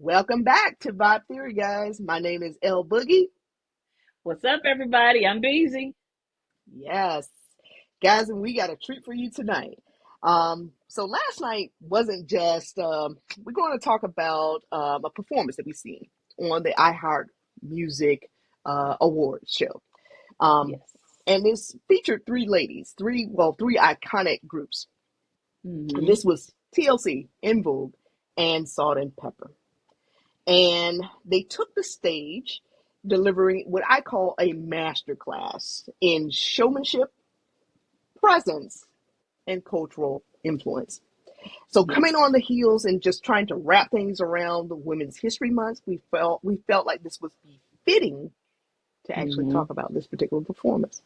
Welcome back to Vibe Theory, guys. My name is L Boogie. What's up, everybody? I'm Beezy. Yes, guys, and we got a treat for you tonight. So last night wasn't just we're going to talk about a performance that we seen on the iHeart Music Awards show. Um, Yes. and this featured three ladies, three iconic groups. And hmm this was TLC, In Vogue, and Salt-N-Pepa. And they took the stage delivering what I call a masterclass in showmanship, presence, and cultural influence. So Yes. coming on the heels and just trying to wrap things around the Women's History Month, we felt like this was befitting to actually hmm talk about this particular performance.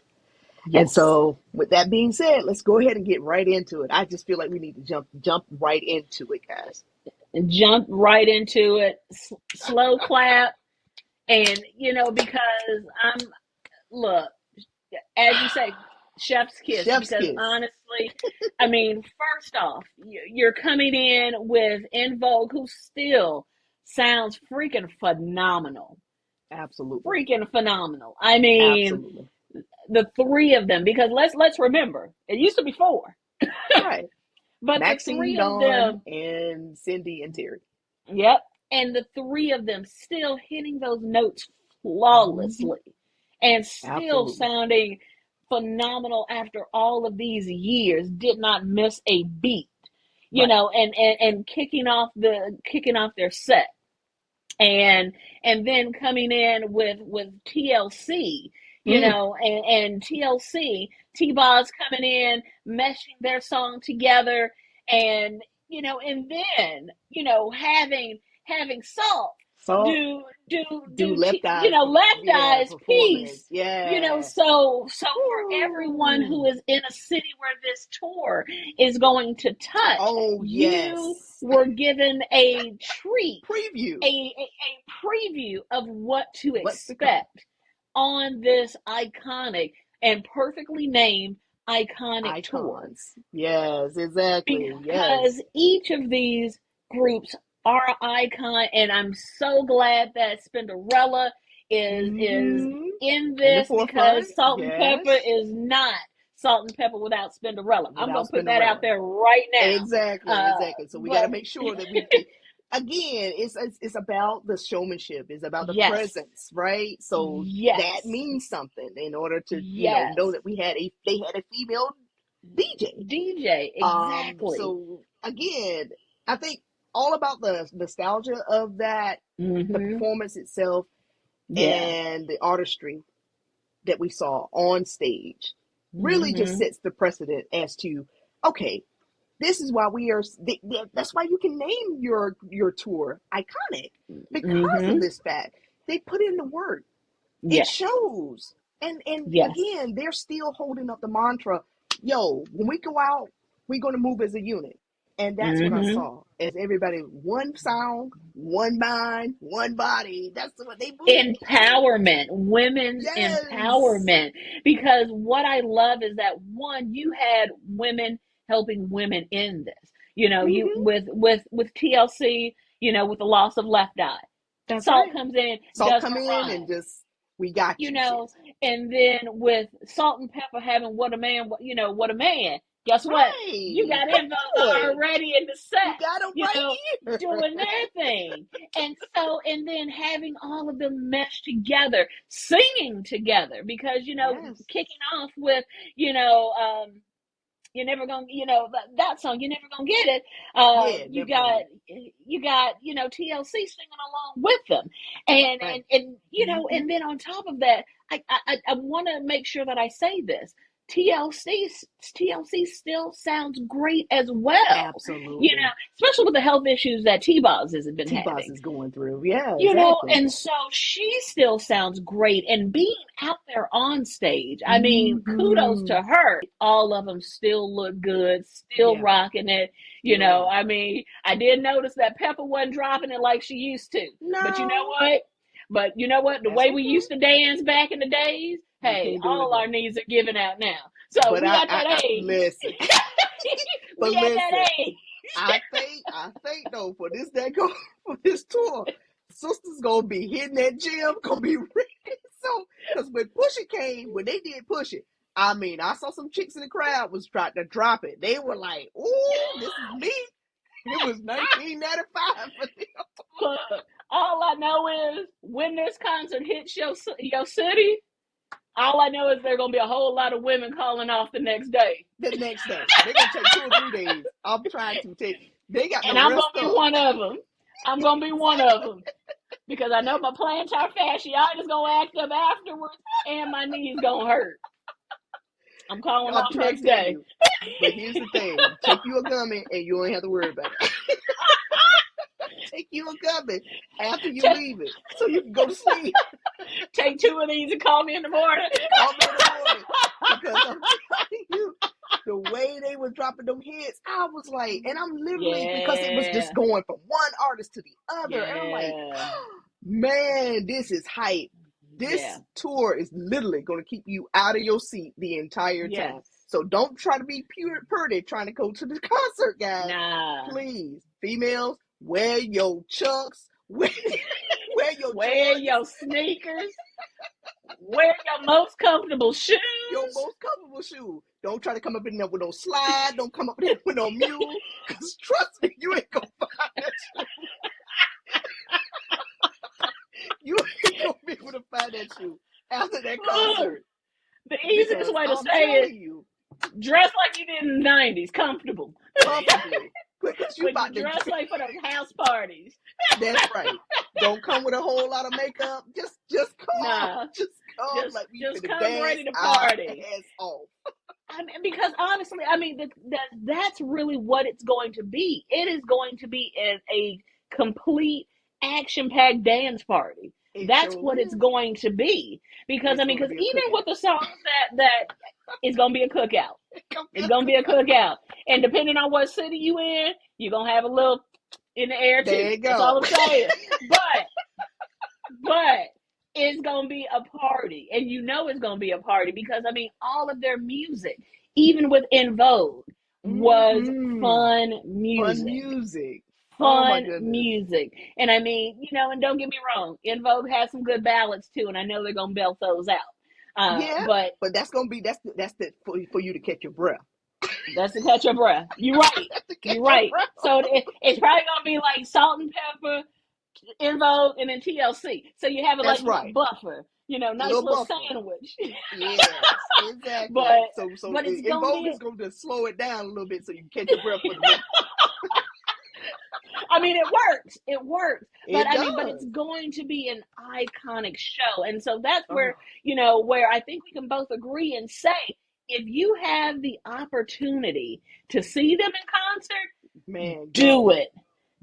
And Yes. so with that being said, let's go ahead and get right into it. I just feel like we need to jump right into it, guys. And jump right into it. Slow clap. And, because look, as you say, chef's kiss. Chef's Because kiss. honestly, first off, you're coming in with In Vogue, who still sounds freaking phenomenal. Absolutely. Freaking phenomenal. I mean, Absolutely. the three of them, because let's remember, it used to be four, Right. but the Maxine, three of Dawn, them, and Cindy and Terry. yep, and the three of them still hitting those notes Mhm. flawlessly and still Absolutely. sounding phenomenal after all of these years, did not miss a beat, Right. and kicking off their set, and then coming in with TLC, Mm. and TLC, T-Boz coming in, meshing their song together, and and then having Salt So do do Left Eye, Left yeah, Eye's performance. piece. Yeah. So for everyone who Woo. is in a city where this tour is going to touch, Oh you yes. were given a treat, Preview. a preview of what to What's to come? expect on this iconic and perfectly named iconic tour, Icons. Yes, exactly. because Yes. each of these groups are an icon, and I'm so glad that Spinderella is Mm-hmm. in In the this, forefront. because Salt-N-Pepa Yes. is not Salt-N-Pepa without Spinderella. I'm Without gonna put that out Spinderella. there right now. Exactly, exactly. So we got to But make sure that we again, it's about the showmanship, it's about the yes, presence, right? So that yes, means something in order to, know yes, that they had a female DJ. DJ, exactly. So again, I think all about the nostalgia of that, the Mm-hmm. performance itself, Yeah. and the artistry that we saw on stage really just Mm-hmm. sets the precedent as to, okay, this is why we are. That's why you can name your tour iconic, because of Mm-hmm. this fact. They put in the work. It Yes. shows. And Yes. again, they're still holding up the mantra. Yo, when we go out, we're gonna move as a unit. And that's what I Mm-hmm. saw. As everybody, one sound, one mind, one body. That's what they moved. Empowerment, women's Yes. empowerment. Because what I love is that, one, you had women helping women in this. You Hmm. with TLC, with the loss of Left Eye. That's Salt right. comes in, Salt does come her in and rhyme. just, we got you you, know, sis. and then with Salt-N-Pepa having what a man, what a man. Guess what? You Right. got Come info on. already in the You set, got them right doing here. their thing. And then having all of them mesh together, singing together, because, Yes. kicking off with, you know, um, you're never gonna, that song, you're never gonna get it. Yeah, You never gonna got, get it. TLC singing along with them, and Right. Hmm. and then on top of that, I want to make sure that I say this. TLC TLC still sounds great as well, Absolutely. especially with the health issues that T-Boz has been T-Boss having. is going through. Yeah, exactly. And so she still sounds great. And being out there on stage, kudos Hmm. to her. All of them still look good, still Yeah. rocking it. Yeah. I did notice that Pepper wasn't dropping it like she used to. But you know No, what? The that's way we okay. used to dance back in the days, We hey, can't do it all our now. needs are giving out now. So But we at that I age. listen. But We at that listen, age. I think I think though for this that go for this tour, sisters gonna be hitting that gym, gonna be ready. So, because when Push It came, when they did Push It, I mean, I saw some chicks in the crowd was trying to drop it. They were like, "Ooh, this is me." It was 1995 for them. Look, all I know is when this concert hits your city, all I know is there are going to be a whole lot of women calling off the next day. The next day, they're gonna take 2 or 3 days. I'm trying to take. They got And no I'm rest going to be up. one of them. I'm going to be one of them. Because I know my plantar fasciitis is going to act up afterwards and my knee's going to hurt. I'm calling I'm off trying next to tell day. you. But here's the thing: take you a gummy, and you ain't have to worry about it. Take you a gummy after you leave it, so you can go to sleep. Take 2 of these and call me in the morning. Call me in the morning, because I'm telling you, the way they were dropping them hits, I was like, and I'm literally because it was just going from one artist to the other, and I'm like, man, this is hype. This tour is literally going to keep you out of your seat the entire time. So don't try to be pretty trying to go to the concert, guys. Nah. Please, females, wear your chucks, wear your sneakers, wear your most comfortable shoes. Your most comfortable shoe. Don't try to come up in there with no slide. Don't come up in there with no mule. Because trust me, you ain't going to find that shoe. You ain't going to be able to find that shoe after that concert. The easiest way to say it, dress like you did in the 90s. Comfortable. Comfortably. Because you about to dress like for those house parties. That's right. Don't come with a whole lot of makeup. Just come. Nah. Just come like we just come dance ready to party. Ass off. I mean, because honestly, I mean that's really what it's going to be. It is going to be a complete action-packed dance party. That's what it's going to be. Because because even with the songs that it's gonna be a cookout. It's gonna be a cookout. And depending on what city you in, you're gonna have a little in the air too. There you go. That's all I'm saying. But it's gonna be a party. And you know it's gonna be a party because I mean all of their music, even with En Vogue, was fun music. Fun music. And I mean, and don't get me wrong, En Vogue has some good ballads too, and I know they're gonna belt those out. But that's gonna be that's for you to catch your breath. That's to catch your breath. You're right. You're right. So it's probably gonna be like Salt-N-Pepa, En Vogue, and then TLC. So you have a buffer. Nice little sandwich. Yes, exactly. But it's En Vogue is going to slow it down a little bit so you can catch your breath for the minute. I mean, it works. But but it's going to be an iconic show. And so that's where, where I think we can both agree and say, if you have the opportunity to see them in concert, man, do it.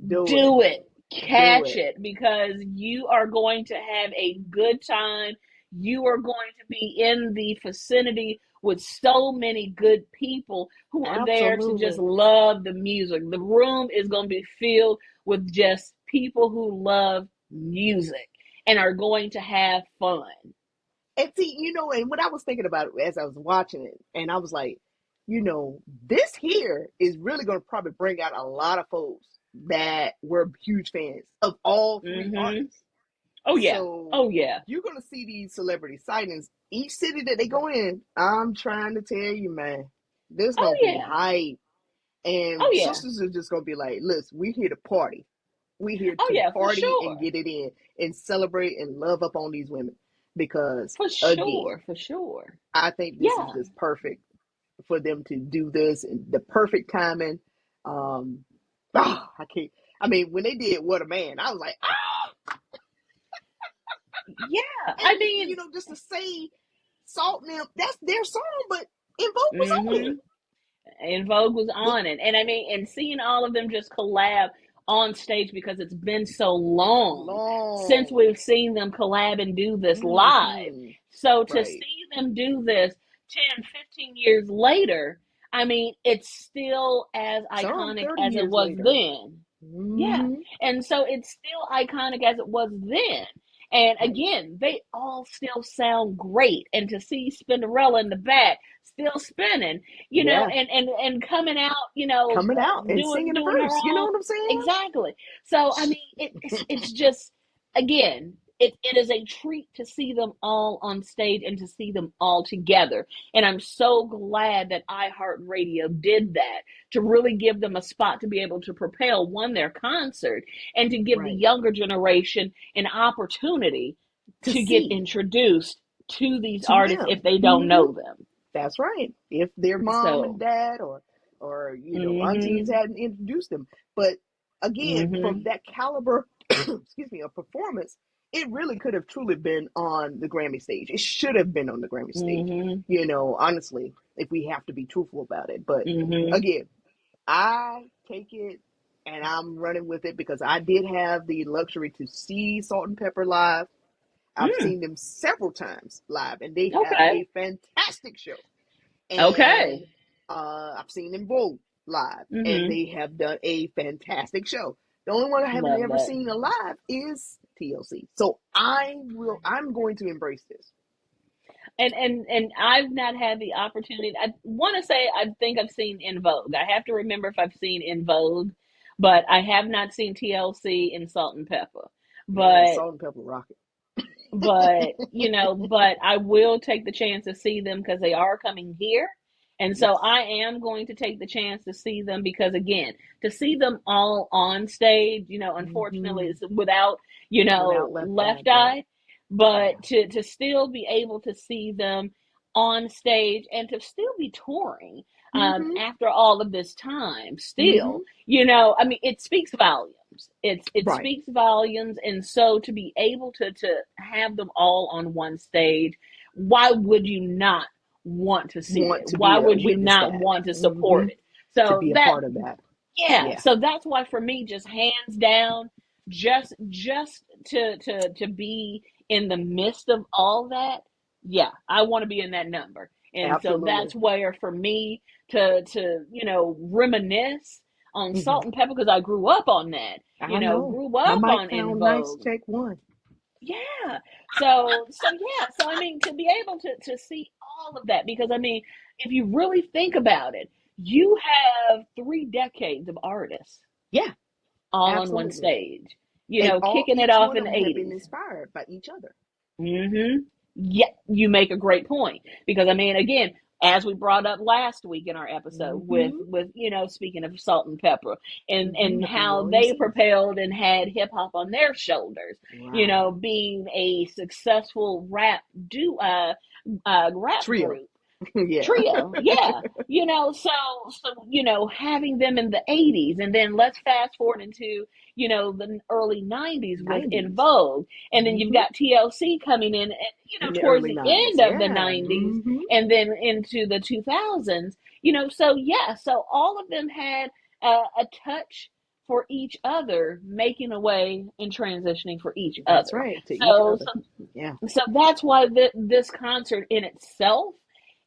Do it. Catch it because you are going to have a good time. You are going to be in the vicinity with so many good people who are there to just love the music. The room is going to be filled with just people who love music and are going to have fun. And see, and what I was thinking about as I was watching it, and I was like, this here is really going to probably bring out a lot of folks that were huge fans of all three artists. Oh, yeah. So you're going to see these celebrity sightings. Each city that they go in, I'm trying to tell you, man, this going to be hype. And sisters are just going to be like, listen, we're here to party. We're here to party and get it in and celebrate and love up on these women. Because, for sure. I think this is just perfect for them to do this and the perfect timing. I can't. I mean, when they did "What a Man," I was like, I mean, just to say Salt-N-Pepa, that's their song, but En Vogue was on it. En Vogue was on it, and I mean, and seeing all of them just collab on stage because it's been so long since we've seen them collab and do this live. So to see them do this 10, 15 years later, I mean, it's still as iconic as it was then. Yeah. And so it's still iconic as it was then. And Right. again, they all still sound great. And to see Spinderella in the back still spinning, Yeah. and coming out, Coming out and singing the doing her verse. You know own. what I'm saying? Exactly. So I mean, it's just, again, it is a treat to see them all on stage and to see them all together. And I'm so glad that iHeartRadio did that, to really give them a spot to be able to propel, one, their concert, and to give the Right. younger generation an opportunity To to get see introduced to these to artists them. if they don't Hmm. know them. That's right. If their mom and So, dad or aunties mhm, hadn't introduced them, but again, for mhm, that caliber, excuse me, of performance, it really could have truly been on the Grammy stage. It should have been on the Grammy stage. mhm, Honestly, if we have to be truthful about it. But mhm. again, I take it and I'm running with it because I did have the luxury to see Salt-N-Pepa live. I've Mm, seen them several times live, and they have okay. a fantastic show. Okay. And I've seen them Vogue live, and Mhm. they have done a fantastic show. The only one I haven't Love ever that. seen alive is TLC. So I'm going to embrace this. And I've not had the opportunity. I want to say I think I've seen In Vogue. I have to remember if I've seen In Vogue, but I have not seen TLC in Salt-N-Pepa. Man, But Salt-N-Pepa rocket. but I will take the chance to see them because they are coming here. And so Yes. I am going to take the chance to see them because, again, to see them all on stage, unfortunately Hmm. it's without, Without Left Eye, Left right? Eye, but Yeah. to still be able to see them on stage and to still be touring, Hmm. after all of this time, Hmm. still, I mean, it speaks volumes. It Right. speaks volumes. And so to be able to have them all on one stage, why would you not want to see Want it? to Why be a would you witness not that. want to Hmm. support it? To So be a that, part of that. yeah, Yeah. so that's why for me, just hands down, just to be in the midst of all that, yeah, I want to be in that number. And so Absolutely. that's where for me to reminisce on Hmm. Salt-N-Pepa, because I grew up on that, I know. grew My up mic on In sound nice. Vogue. Check one. Yeah. So I mean, to be able to see all of that, because I mean, if you really think about it, you have 3 decades of artists Yeah, all on one absolutely. stage, And kicking it each off one in of the them have been 80s. inspired by each other. Mm-hmm. Yeah, you make a great point, because I mean, again, as we brought up last week in our episode with Hmm. speaking of Salt-N-Pepa, and With the New how Orleans they Saints. propelled and had hip hop on their shoulders, Right. being a successful rap Trio. group. Yeah. Trio, yeah. Having them in the 80s, and then let's fast forward into, the early 90s with In 90s. Vogue. And then you've Hmm. got TLC coming in, In the towards early the 90s. end of the Yeah. 90s, Hmm. and then into the 2000s. So yeah, so all of them had a touch for each other, making a way and transitioning for each That's other. right. To each So, other. Yeah. so that's why this concert in itself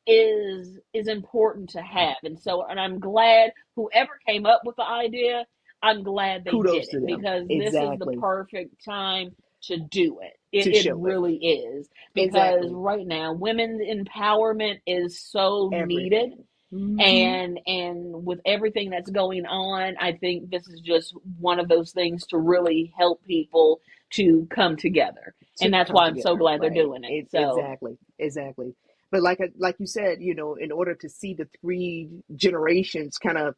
is important to have. And I'm glad whoever came up with the idea, I'm glad they Kudos did to it, them. because this is the Exactly. perfect time to do it. it To it show it. really is, because Exactly. right now women's empowerment is so needed. Everything. Hmm. And with everything that's going on, I think this is just one of those things to really help people to come together. And To that's come why I'm so together, glad they're right? doing it. So, Exactly. Exactly. But like you said, in order to see the three generations kind of,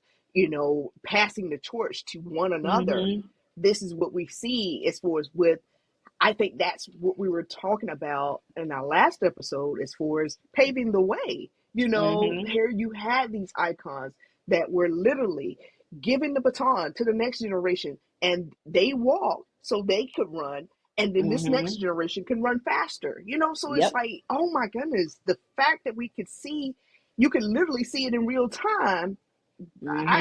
passing the torch to one another, mhm, this is what we see as far as with. I think that's what we were talking about in our last episode as far as paving the way. mhm, Here you had these icons that were literally giving the baton to the next generation, and they walked so they could run, and then this next mhm. generation can run faster. So it's Yep. like, oh my goodness, the fact that we could see, you could literally see it in real time.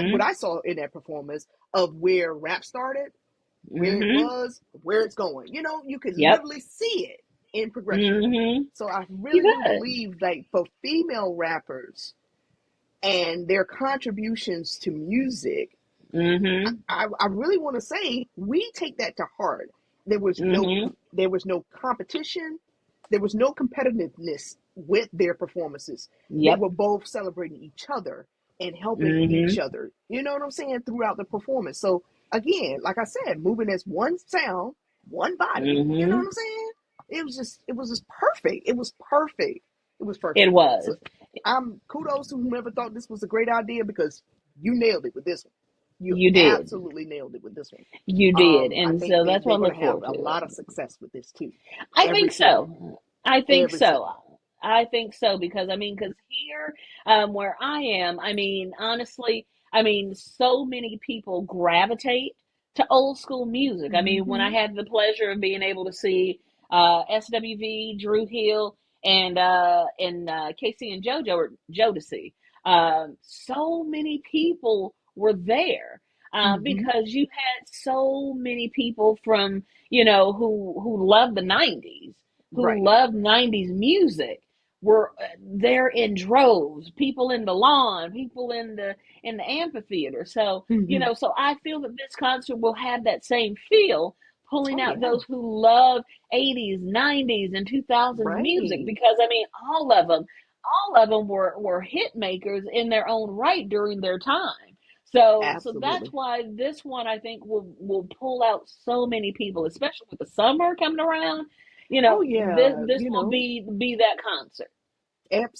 What Mhm. I saw in that performance of where rap started, where it Mhm. was, where it's going. You could Yep. literally see it in progression. Mhm. So I You really do could. believe, like, for female rappers and their contributions to music, Mhm. I really want to say we take that to heart. There was no Mm-hmm. there was no competition. There was no competitiveness with their performances. They Yep. were both celebrating each other and helping each Mm-hmm. other. You know what I'm saying? Throughout the performance. So again, like I said, moving as one sound, one body. You know what Mm-hmm. I'm saying? It was just perfect. It was perfect. It was It perfect. So was. I'm kudos to whomever thought this was a great idea because you nailed it with this one. You You did. absolutely nailed it with this one. You did. I And think so that's they're what I going look to have forward a to. lot of success with this too. I Every think city, so. I think every so. city. I think so because I mean, because here, where I am, I mean, honestly, I mean, so many people gravitate to old school music. I mean, when I Mm-hmm. had the pleasure of being able to see SWV, Drew Hill, and Casey and JoJo or Jodeci, so many people were there Mm-hmm. because you had so many people from who loved the 90s, who Right. loved 90s music were there in droves, people in the lawn, people in the amphitheater. So, Mm-hmm. so I feel that this concert will have that same feel, pulling Oh out yeah. those who love 80s, 90s and 2000s music Right. because I mean all of them were hit makers in their own right during their time. So that's Absolutely. why this one I think will pull out so many people, especially with the summer coming around. Oh This yeah. this will be that concert.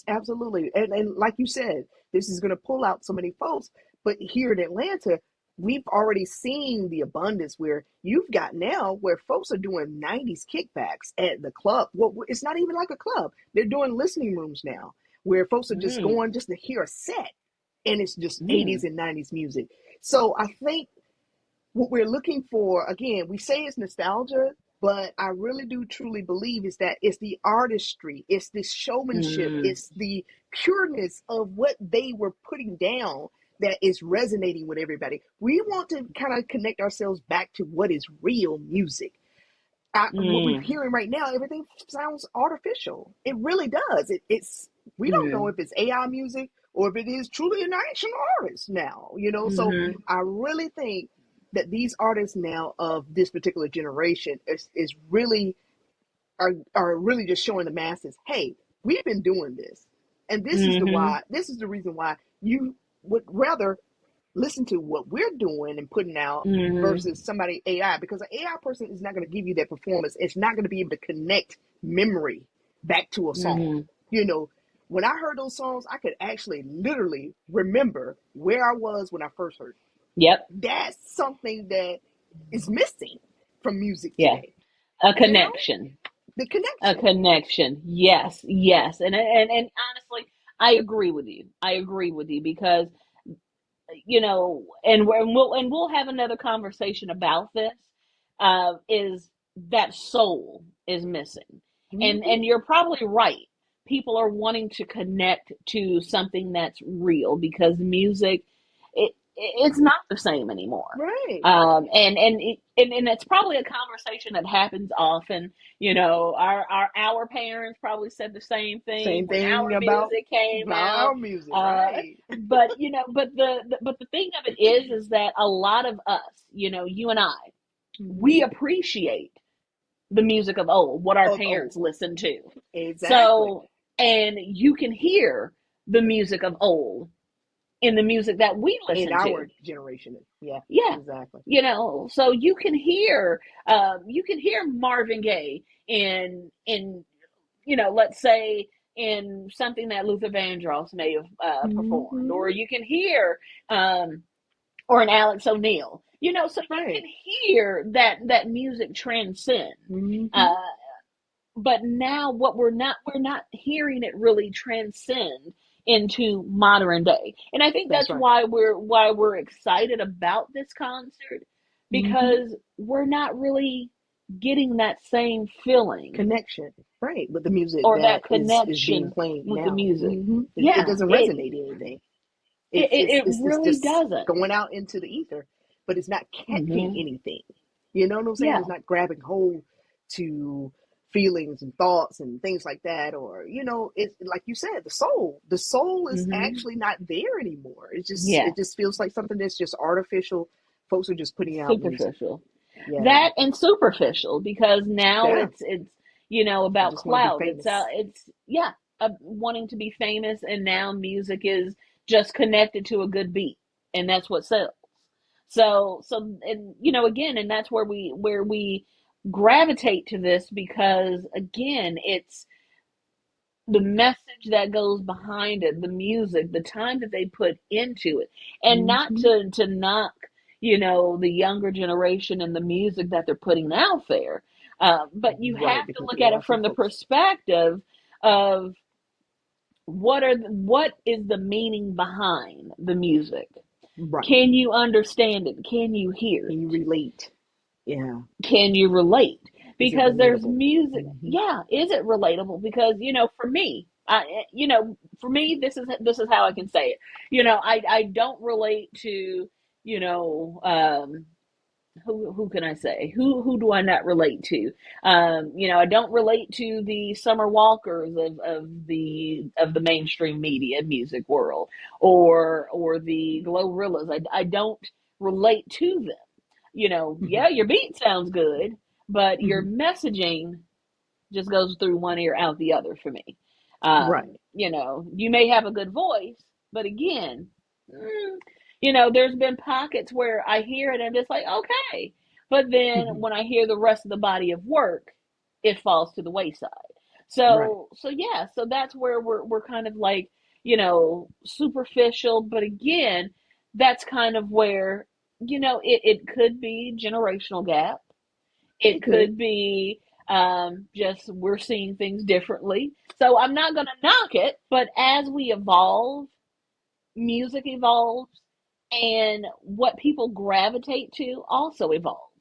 Absolutely. And like you said, this is going to pull out so many folks. But here in Atlanta, we've already seen the abundance where you've got now where folks are doing 90s kickbacks at the club. Well, it's not even like a club. They're doing listening rooms now where folks are just Mm, going just to hear a set and it's just 80s mm, and 90s music. So I think what we're looking for, again, we say it's nostalgia, but I really do truly believe is that it's the artistry, it's the showmanship, mm, it's the pureness of what they were putting down that is resonating with everybody. We want to kind of connect ourselves back to what is real music. What we're mm, hearing right now, everything sounds artificial. It really does. It's we don't know mm, if it's AI music or if it is truly an actual artist now. So mm, I really think that these artists now of this particular generation is really are really just showing the masses, hey, we've been doing this, and mm, this is the reason why you would rather listen to what we're doing and putting out mm, versus somebody AI, because an AI person is not going to give you that performance. It's not going to be able to connect memory back to a song. mm. You know, when I heard those songs, I could actually literally remember where I was when I first heard Yep. it. That's something that is missing from music Yeah. today. A You know, connection. the A connection. connection. Yes. Yes. And honestly, I agree with you. I agree with you because and we'll have another conversation about this. Is that soul is missing, and Mm-hmm. you're probably right. People are wanting to connect to something that's real because music, it's not the same anymore. Right. And it's probably a conversation that happens often. Our parents probably said the same thing Same when thing our about music came out. our music, Uh, right? but the thing of it is that a lot of us, you and I, we Mm-hmm. appreciate the music of old, what our Oh, parents listened to. exactly. So, and you can hear the music of old in the music that we In listen to. our generation, yeah, Yeah. exactly. So you can hear Marvin Gaye in let's say in something that Luther Vandross may have performed, Mm-hmm. or you can hear or an Alex O'Neill. So you Right. can hear that music transcend. Mm-hmm. Uh, but now what we're not hearing it really transcend into modern day. And I think That's that's right. why we're excited about this concert Mm-hmm. because we're not really getting that same feeling Connection, right, with the music or that that is being connection played with the now. music. Mm-hmm. It Yeah, doesn't it resonate anything. it, It's it, it's it it's it's really just doesn't. going out into the ether, but it's not catching Hmm. anything. You know what I'm saying? Yeah. It's not grabbing hold to feelings and thoughts and things like that, or it's like you said, the soul is Hmm. actually not there anymore. It just Yeah. it just feels like something that's just artificial. Folks are just putting out music. Superficial. Yeah. That and superficial, because now Yeah. it's I about just want to be clout. famous. It's yeah, wanting to be famous, and now music is just connected to a good beat, and that's what sells. So and again, and that's where we gravitate to this, because again, it's the message that goes behind it, the music, the time that they put into it, and not Hmm. to knock, the younger generation and the music that they're putting out there. But you Right, have to because look there at are it some from the folks. perspective of what is the meaning behind the music. Right. Can you understand it? Can you hear Can you it? relate? Yeah. Can you relate? Is it Because there's relatable? music. Hmm. Yeah, is it relatable? Because for me, this is how I can say it. I don't relate to, you know um who can I say? Who do I not relate to? I don't relate to the Summer Walkers of the mainstream media music world, or the Glorillas. I don't relate to them. Hmm. Yeah, your beat sounds good, but your Hmm. messaging just goes through one ear out the other for me. Right. You may have a good voice, but again, mm, there's been pockets where I hear it and I'm just like, okay. But then Hmm. when I hear the rest of the body of work, it falls to the wayside. Right. So yeah, so that's where we're kind of like, superficial, but again, that's kind of where, it could be generational gap. It It could. could be just we're seeing things differently. So I'm not going to knock it, but as we evolve, music evolves, and what people gravitate to also evolves.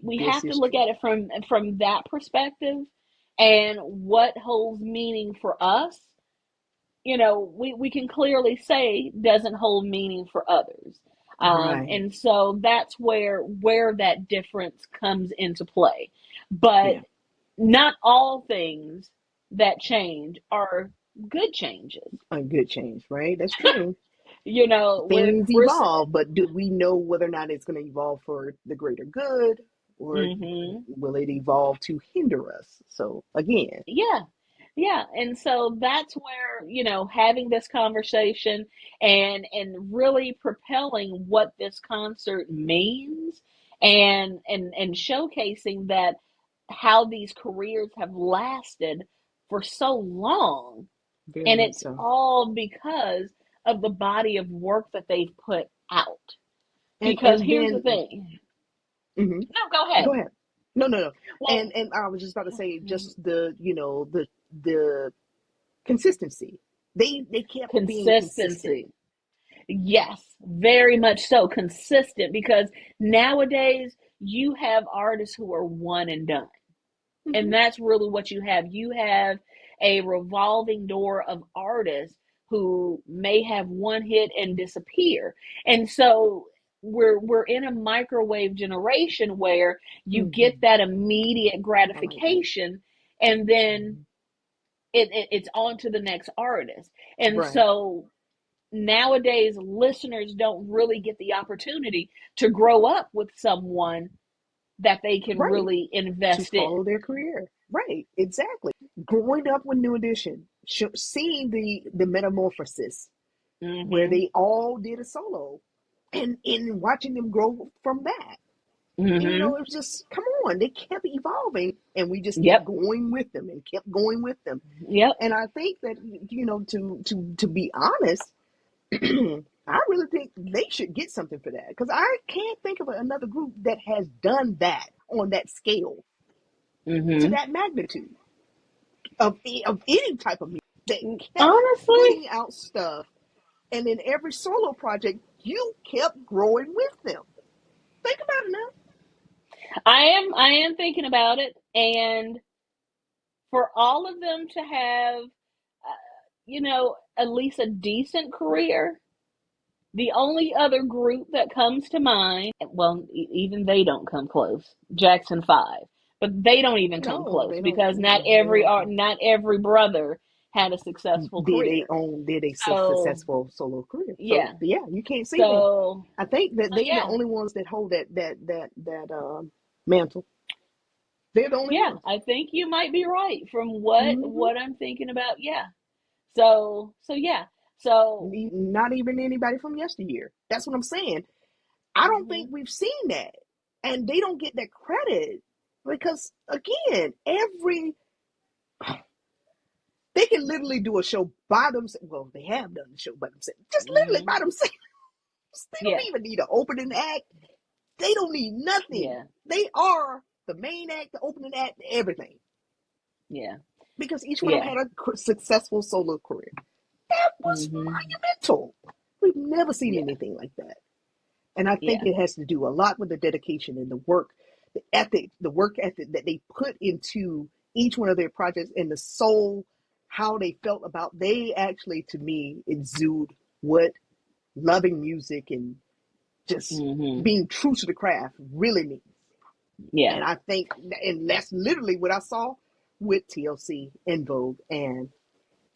We This have to is look true. at it from that perspective, and what holds meaning for us, we can clearly say doesn't hold meaning for others. Right. And so that's where that difference comes into play. But Yeah. not all things that change are good changes. A good change, right? That's true. You know, we're Things we're evolve, but do we know whether or not it's going to evolve for the greater good, or mm-hmm. will it evolve to hinder us? So again, Yeah. Yeah, and so that's where, having this conversation and really propelling what this concert means, and showcasing that how these careers have lasted for so long, very and much it's so. all because of the body of work that they've put out. Because And here's the then, thing. mhm, No, go go ahead. ahead. No, no, no. Well, And I was just about to say, just the consistency. They kept being consistent. consistency. Yes, very much so. Consistent, because nowadays you have artists who are one and done. Hmm. And that's really what you have. You have a revolving door of artists who may have one hit and disappear. And so we're in a microwave generation where you get Hmm. that immediate I like that. gratification, and then Mhm. it's on to the next artist. And Right. so nowadays listeners don't really get the opportunity to grow up with someone that they can Right. really To invest in. follow their career. Right. Exactly. Growing up with New Edition, seeing the metamorphosis where Mm-hmm. they all did a solo, and in watching them grow from that. And Mm-hmm. it was just, come on, they kept evolving, and we just kept Yep. going with them and kept going with them. Yep. And I think that, to be honest, I really think they should get something for that, because I can't think of another group that has done that on that scale, to Mm-hmm. that magnitude, of any type of music, that kept Honestly, putting out stuff, and in every solo project you kept growing with them. Think about it now. I am thinking about it, and for all of them to have, at least a decent career, the only other group that comes to mind, well, even they don't come close. Jackson 5, but they don't even come No, close, they don't. because not They every don't art, come. not every brother had a successful did career. a So successful solo career. So yeah. yeah, you can't say that. So I think that they the yeah. only ones that hold that mantle. They're the only Yeah, ones. I think you might be right from Hmm. what I'm thinking about. Yeah. So yeah. So Not even anybody from yesteryear. That's what I'm saying. I don't think mhm. we've seen that, and they don't get that credit because again, every they can literally do a show by themselves. Well, they have done the show by themselves, just literally Mhm. by themselves. They don't Yeah. even need an opening act. They don't need nothing. Yeah. They are the main act, the opening act, everything. Yeah. Because each one of them Yeah. had a successful solo career. That was Mhm. monumental. We've never seen Yeah. anything like that. And I think Yeah. it has to do a lot with the dedication and the work, the ethic, the work ethic that they put into each one of their projects and the soul, how they felt about. They actually, to me, exude what loving music and just Mhm. being true to the craft really means. Yeah. And I think, and that's literally what I saw with TLC and Vogue and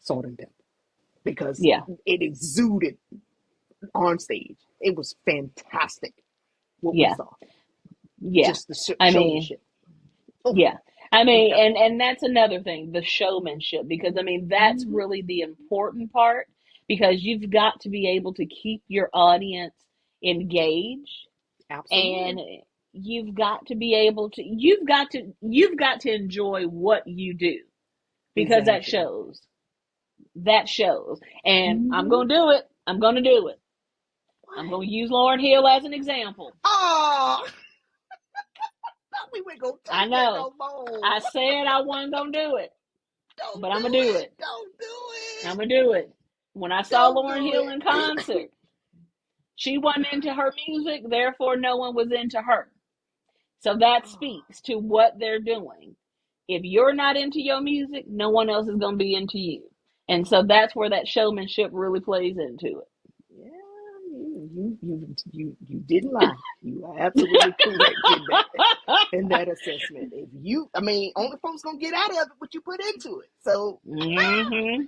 Salt-N-Pepa because Yeah. it exuded on stage. It was fantastic what we Yeah. saw. Yeah. Just the I mean, showmanship. Oh, yeah. I mean, okay. and that's another thing, the showmanship, because I mean, that's Mm-hmm. really the important part because you've got to be able to keep your audience engaged and Absolutely. you've got to enjoy what you do because Exactly. that shows and I'm Mm-hmm. gonna do it, I'm gonna do it, I'm What? gonna use Lauren Hill as an example. Oh, thought we were going to I take that know no more. I said I wasn't gonna do it, Don't but I'm do gonna do it. it, Don't do I'm it. gonna do it. When I saw Don't Lauren do Hill in it. concert, she wasn't into her music, therefore no one was into her. So that speaks to what they're doing. If you're not into your music, no one else is going to be into you. And so that's where that showmanship really plays into Yeah, you didn't lie. You are absolutely correct in that assessment. If you, I mean, only folks gonna get out of it what you put into it. So it. Hmm.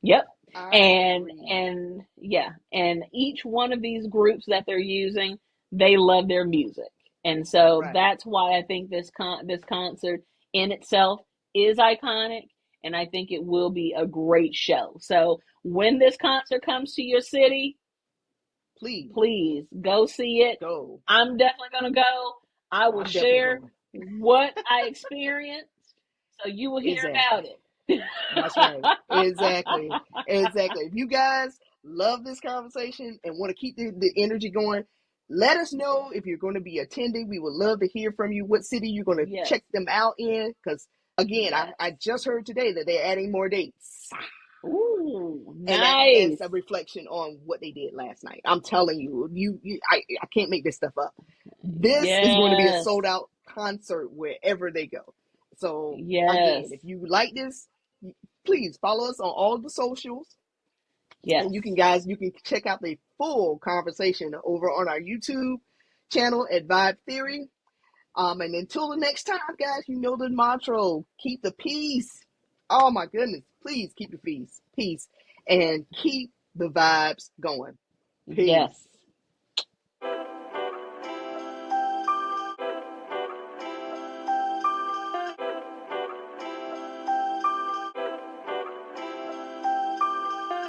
Yep. I agree. And yeah, and each one of these groups that they're using, they love their music. And so Right. that's why I think this concert in itself is iconic and I think it will be a great show. So when this concert comes to your city, Please please go see it. go. I'm definitely going to go. I will I'm definitely share going. what I experienced so you will hear about Exactly. it. That's right. Exactly. Exactly. If you guys love this conversation and want to keep the energy going, let us know if you're going to be attending. We would love to hear from you what city you're going to Yes. check them out in. Because, again, Yes. I just heard today that they're adding more dates. Ooh, And that's nice. a reflection on what they did last night. I'm telling you, I can't make this stuff up. This is going to be a Yes. sold out concert wherever they go. So again, Yes. if you like this, please follow us on all the socials, and Yes. you can check out the full conversation over on our YouTube channel at Vibe Theory. And until the next time, guys, you know the mantra: keep the peace. Oh my goodness, please keep the peace, and keep the vibes going. Yes. Peace.